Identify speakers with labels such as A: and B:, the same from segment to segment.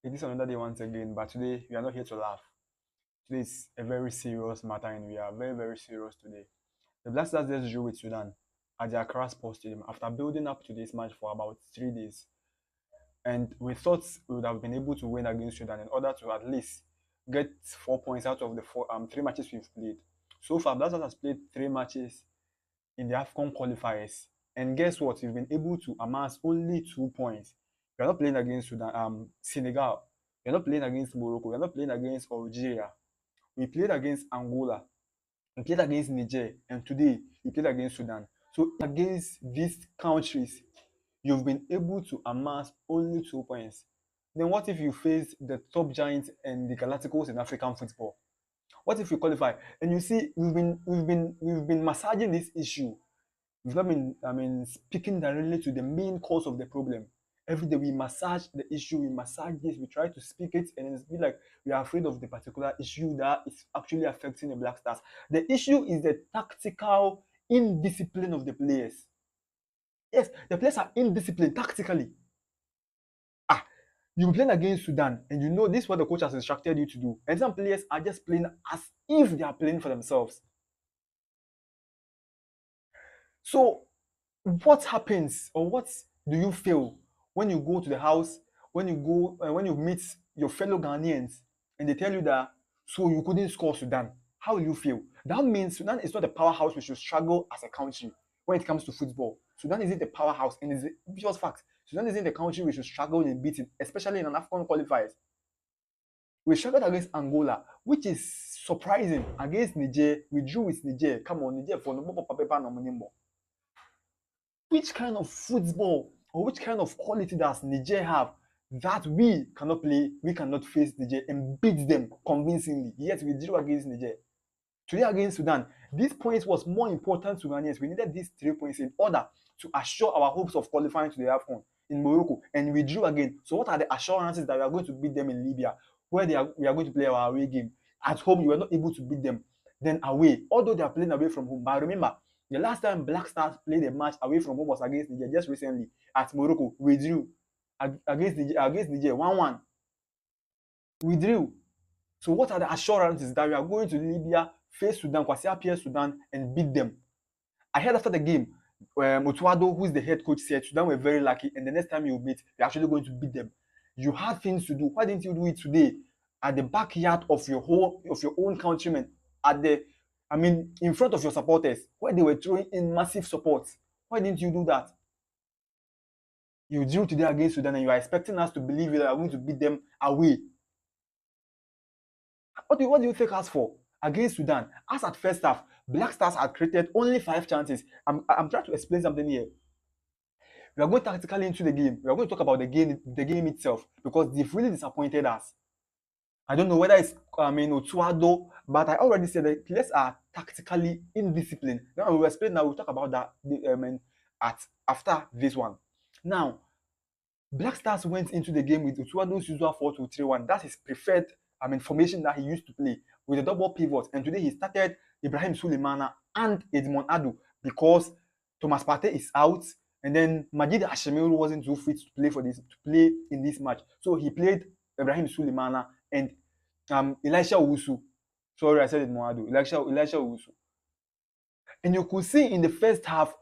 A: It is another day once again, but today we are not here to laugh. Today is a very serious matter, and we are very, very serious today. The Black Stars just drew with Sudan at the Accra Sports Stadium after building up to this match for about 3 days. And we thought we would have been able to win against Sudan in order to at least get 4 points out of the three matches we've played. So far, Black Stars has played 3 matches in the AFCON qualifiers. And guess what? We've been able to amass only 2 points. We're not playing against Senegal. We're not playing against Morocco. We're not playing against Algeria. We played against Angola. We played against Niger. And today, we played against Sudan. So against these countries, you've been able to amass only 2 points. Then what if you face the top giants and the Galacticos in African football? What if we qualify? And you see, we've been massaging this issue. We've not been, speaking directly to the main cause of the problem. Every day we massage the issue, we massage this, we try to speak it, and it's like we are afraid of the particular issue that is actually affecting the Black Stars. The issue is the tactical indiscipline of the players. Yes, the players are indisciplined tactically. You're playing against Sudan, and you know this is what the coach has instructed you to do. And some players are just playing as if they are playing for themselves. So, what happens, or what do you feel when you go to the house, when you meet your fellow Ghanaians, and they tell you that so you couldn't score Sudan? How will you feel? That means Sudan is not a powerhouse we should struggle as a country when it comes to football. Sudan isn't a powerhouse, and it's a obvious fact. Sudan isn't a country we should struggle in beating, especially in an AFCON qualifiers. We struggled against Angola, which is surprising. Against Niger, we drew with Niger. Come on, Niger for no. Which kind of football or which kind of quality does Niger have that we cannot play, we cannot face Niger and beat them convincingly? Yet we drew against Niger. Today against Sudan, these points was more important to Ghanaians. We needed these 3 points in order to assure our hopes of qualifying to the AFCON in Morocco, and we drew again. So what are the assurances that we are going to beat them in Libya, where we are going to play our away game? At home, you were not able to beat them. Then away, although they are playing away from home, but remember, the last time Black Stars played a match away from home was against Niger just recently at Morocco. We drew against Niger 1-1. We drew. So what are the assurances that we are going to Libya, face Sudan, Kwasi Appiah Sudan, and beat them? I heard after the game, Otto Addo, who is the head coach, said Sudan were very lucky, and the next time you meet, you're actually going to beat them. You had things to do. Why didn't you do it today at the backyard of your own countrymen, in front of your supporters, where they were throwing in massive support? Why didn't you do that? You drew today against Sudan, and you are expecting us to believe that you are going to beat them away. What do you take us for? Against Sudan, as at first half, Black Stars had created only 5 chances. I'm trying to explain something here. We are going tactically into the game. We are going to talk about the game itself, because they've really disappointed us. I don't know whether it's Otto Addo, but I already said that players are tactically indisciplined. Now we'll explain. Now we'll talk about that after this one. Now, Black Stars went into the game with Otto Addo's usual 4-2-3-1. That's his preferred formation that he used to play with a double pivot. And today he started Ibrahim Sulemana and Edmond Addo because Thomas Partey is out, and then Majid Hashemiru wasn't too fit to play in this match. So he played Ibrahim Sulemana and Elisha Owusu. Sorry, I said Edmond Addo. Elisha Owusu. And you could see in the first half,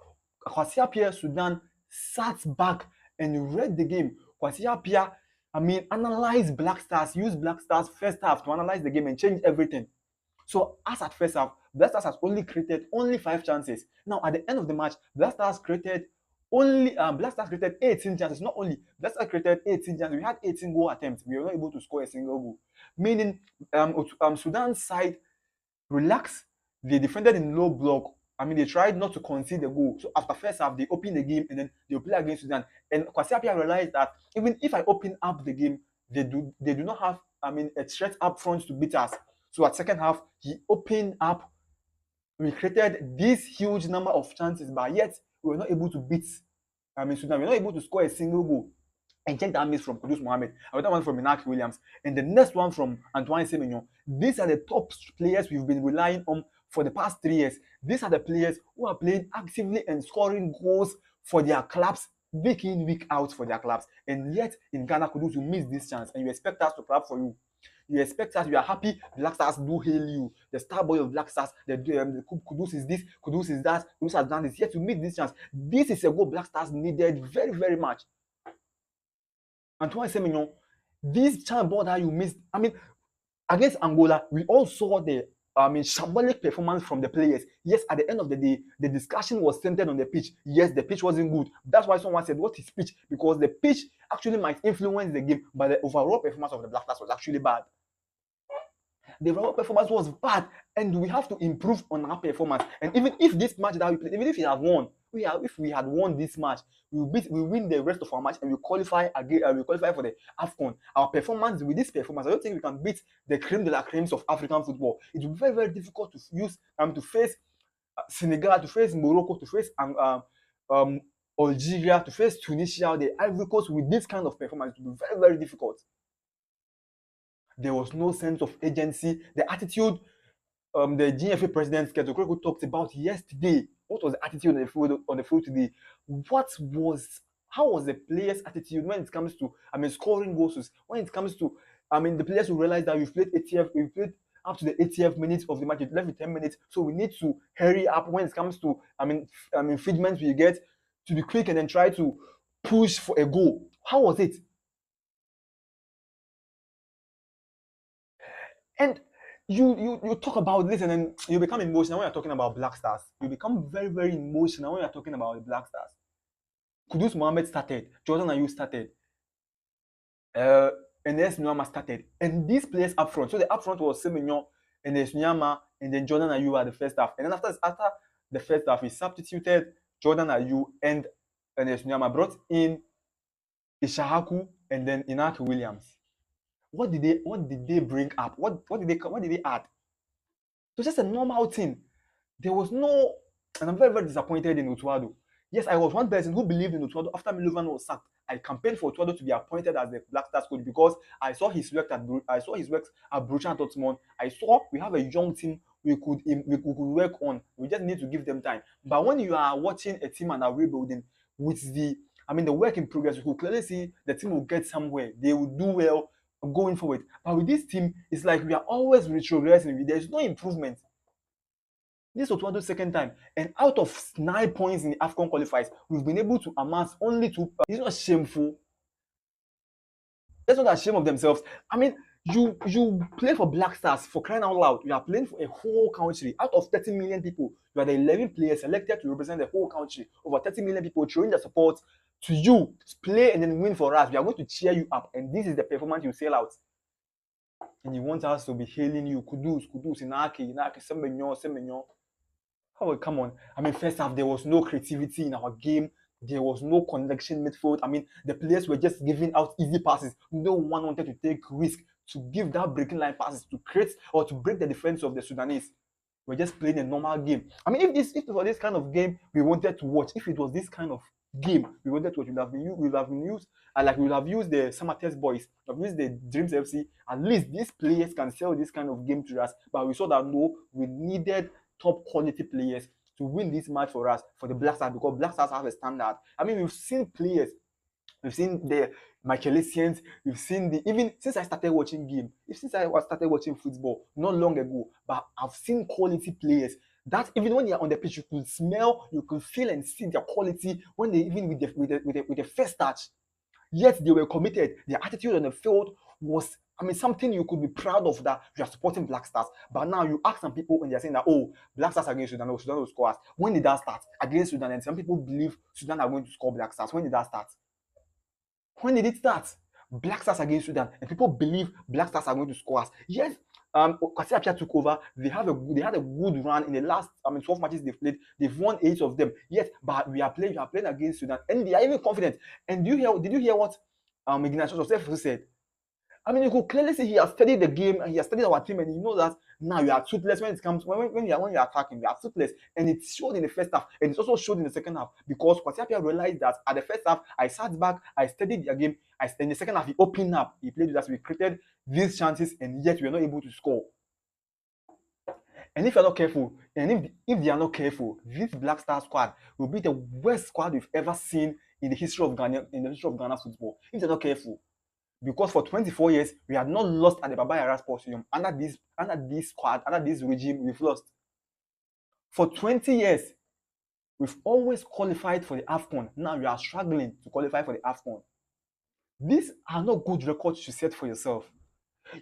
A: Kwasi Appiah Sudan sat back and read the game. Kwasi Appiah analyze Black Stars, use Black Stars first half to analyze the game and change everything. So as at first half, Black Stars has only created 5 chances. Now at the end of the match, Black Stars created 18 chances. Not only Black Stars created 18 chances, we had 18 goal attempts. We were not able to score a single goal. Meaning Sudan's side relaxed. They defended in low block. They tried not to concede the goal. So after first half, they opened the game and then they'll play against Sudan. And Kwasi Appiah realized that even if I open up the game, they do not have a threat up front to beat us. So at second half, he opened up. We created this huge number of chances, but yet we were not able to beat Sudan. We were not able to score a single goal. And check that miss from Kudus Mohammed, another one from Inak Williams, and the next one from Antoine Semenyo. These are the top players we've been relying on for the past 3 years. These are the players who are playing actively and scoring goals for their clubs week in, week out for their clubs. And yet in Ghana, Kudus, you miss this chance and you expect us to clap for you. You expect us, you are happy, Black Stars do hail you. The star boy of Black Stars, the Kudus is this, Kudus is that, Kudus has done this. Yet you miss this chance. This is a goal Black Stars needed very, very much. Antoine Semenyo, this chance ball that you missed, I mean, against Angola, we all saw the shambolic performance from the players. Yes, at the end of the day, the discussion was centered on the pitch. Yes, the pitch wasn't good. That's why someone said, what is pitch? Because the pitch actually might influence the game, but the overall performance of the Black Stars was actually bad. The overall performance was bad, and we have to improve on our performance. And even if this match that we played, even if we have won, if we had won this match, we win the rest of our match and we qualify again. We qualify for the AFCON. Our performance with this performance, I don't think we can beat the creme de la cremes of African football. It will be very, very difficult to use to face Senegal, to face Morocco, to face Algeria, to face Tunisia, the Ivory Coast with this kind of performance. It will be very, very difficult. There was no sense of agency. The attitude the GFA president Keto talked about yesterday. What was the attitude on the field today? How was the players' attitude when it comes to scoring goals? When it comes to the players will realize that we've played up to the 80th minute of the match. It's left with 10 minutes, so we need to hurry up when it comes to infringements we get, to be quick and then try to push for a goal. How was it? And you talk about this and then you become emotional when you're talking about Black Stars. You become very, very emotional when you're talking about the Black Stars. Kudus Mohammed started, Jordan Ayew started, Enes Nuama started, and these players up front. So the up front was Semenyo, Enes Nuama, and then Jordan Ayew at the first half. And then after the first half, he substituted Jordan Ayew and Enes Nuama, brought in Ishahaku and then Inaki Williams. What did they bring up? What did they add? It was just a normal thing. There was no, and I'm very, very disappointed in Otto Addo. Yes, I was one person who believed in Otto Addo after Milovan was sacked. I campaigned for Otto Addo to be appointed as the Black Stars coach because I saw his work at Borussia Dortmund. I saw we have a young team we could work on. We just need to give them time. But when you are watching a team and are rebuilding with the work in progress, you could clearly see the team will get somewhere. They will do well going forward. But with this team, it's like we are always retrogressing. There's no improvement. This was Otto Addo's second time, and out of 9 points in the AFCON qualifiers, we've been able to amass only 2. It's not shameful. That's not ashamed of themselves. You play for Black Stars, for crying out loud. You are playing for a whole country. Out of 30 million people, you are the 11 players selected to represent the whole country. Over 30 million people showing their support to you. Play and then win for us. We are going to cheer you up, and this is the performance you sell out. And you want us to be hailing you, Kudus, Inaki, Semenyo. Oh, come on. First half, there was no creativity in our game. There was no connection midfield. The players were just giving out easy passes. No one wanted to take risk to give that breaking line passes to create or to break the defense of the Sudanese. We're just playing a normal game. If it was this kind of game we wanted to watch, if it was this kind of game we wanted to watch, we would have used the Samatex boys, we have used the Dreams FC. At least these players can sell this kind of game to us. But we saw that no, we needed top quality players to win this match for us, for the Black Stars, because Black Stars have a standard. We've seen players, we've seen the Michaelisians, we've seen even since I started watching football not long ago, but I've seen quality players that even when you're on the pitch, you could smell, you could feel and see their quality when they even with the first touch. Yet they were committed. Their attitude on the field was something you could be proud of, that you are supporting Black Stars. But now you ask some people and they're saying that, oh, Black Stars against Sudan, or Sudan will score us. When did that start? Against Sudan, and some people believe Sudan are going to score Black Stars. When did that start? When did it start? Black Stars against Sudan, and people believe Black Stars are going to score us. Yes, Kwasi Appiah took over. They had a good run in the last 12 matches they've played. They've won 8 of them. Yes, but we are playing against Sudan, and they are even confident. And did you hear what Ignatius Joseph said? You could clearly see he has studied the game and he has studied our team, and he knows that now you are toothless when it comes when you are attacking, you are toothless. And it showed in the first half, and it also showed in the second half, because Kwasi Appiah realized that at the first half, I sat back, I studied the game, in the second half, he opened up, he played with us, we created these chances, and yet we are not able to score. And if you're not careful, and if they are not careful, this Black Star squad will be the worst squad we've ever seen in the history of Ghana football. If they're not careful, because for 24 years we had not lost at the Baba Yara Sports Stadium. Under this squad, under this regime, we've lost. For 20 years, we've always qualified for the AFCON. Now you are struggling to qualify for the AFCON. These are not good records to set for yourself.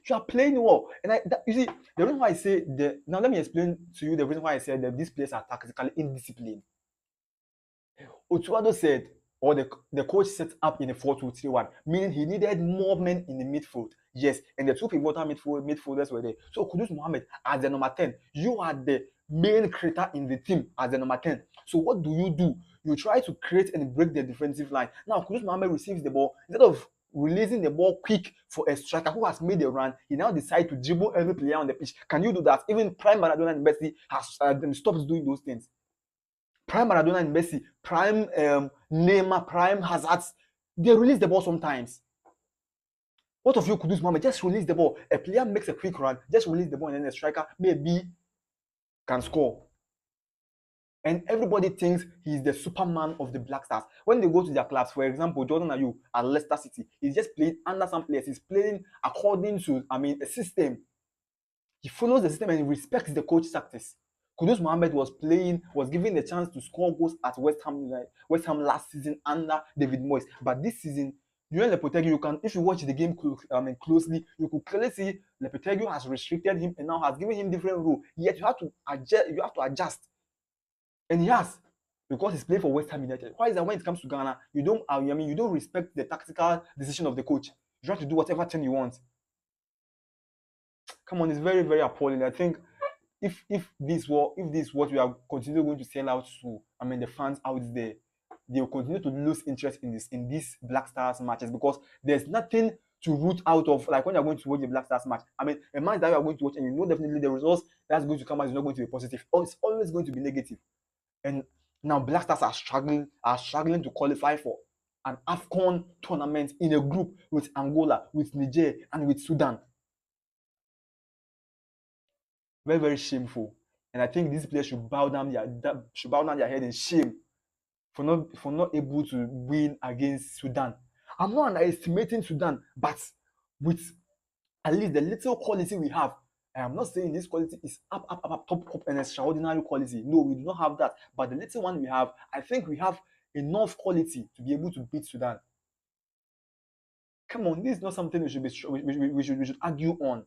A: You are playing well, and you see the reason why I say now. Let me explain to you the reason why I said that these players are tactically indisciplined. Otto Addo said, or the coach set up in a 4-2-3-1, meaning he needed more men in the midfield. Yes, and the two pivotal midfielders were there. So Kudus Mohammed as the number 10, you are the main creator in the team as the number 10. So what do? You try to create and break the defensive line. Now Kudus Mohammed receives the ball. Instead of releasing the ball quick for a striker who has made the run, he now decides to dribble every player on the pitch. Can you do that? Even Prime Maradona and Messi has stopped doing those things. Prime Maradona and Messi, prime Neymar, prime Hazard, they release the ball sometimes. What of you could do, Mohammed? Just release the ball. A player makes a quick run, just release the ball, and then the striker maybe can score. And everybody thinks he's the Superman of the Black Stars. When they go to their clubs, for example, Jordan Ayew at Leicester City, he's just playing under some players. He's playing according to, a system. He follows the system and he respects the coach's tactics. Kudus Mohammed was given the chance to score goals at West Ham last season under David Moyes. But this season, during Lopetegui, if you watch the game closely, you could clearly see Lopetegui has restricted him and now has given him different rule. Yet you have to adjust. And he has, because he's playing for West Ham United. Why is that when it comes to Ghana, you don't respect the tactical decision of the coach. You try to do whatever thing you want. Come on, it's very, very appalling. I think if this is what we are continuing going to sell out to, the fans out there, they will continue to lose interest in these Black Stars matches, because there's nothing to root out of. Like when you're going to watch the Black Stars match, a match that you are going to watch, and you know definitely the results that's going to come out is not going to be positive, or it's always going to be negative. And now Black Stars are struggling to qualify for an AFCON tournament in a group with Angola, with Niger, and with Sudan. Very, very shameful. And I think these players should bow down their head in shame for not able to win against Sudan. I'm not underestimating Sudan, but with at least the little quality we have, I am not saying this quality is up, top, and extraordinary quality. No, we do not have that. But the little one we have, I think we have enough quality to be able to beat Sudan. Come on, this is not something we should argue on.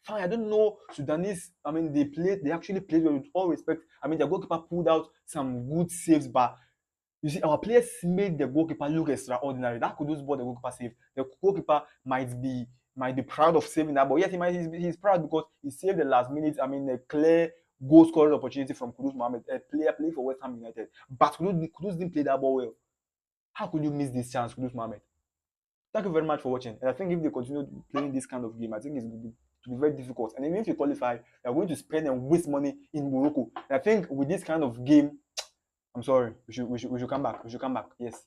A: Fine, I don't know Sudanese. They actually played well, with all respect. Their goalkeeper pulled out some good saves, but you see, our players made the goalkeeper look extraordinary. That could do what the goalkeeper saved. The goalkeeper might be proud of saving that, but yes, he's proud because he saved the last minute. A clear goal scoring opportunity from Kudus Mohammed, a player playing for West Ham United. But Kudus didn't play that ball well. How could you miss this chance, Kudus Mohammed? Thank you very much for watching. And I think if they continue playing this kind of game, I think it's going to be very difficult. And even if you qualify, you're going to spend and waste money in Morocco. And I think with this kind of game, I'm sorry, we should come back. Yes.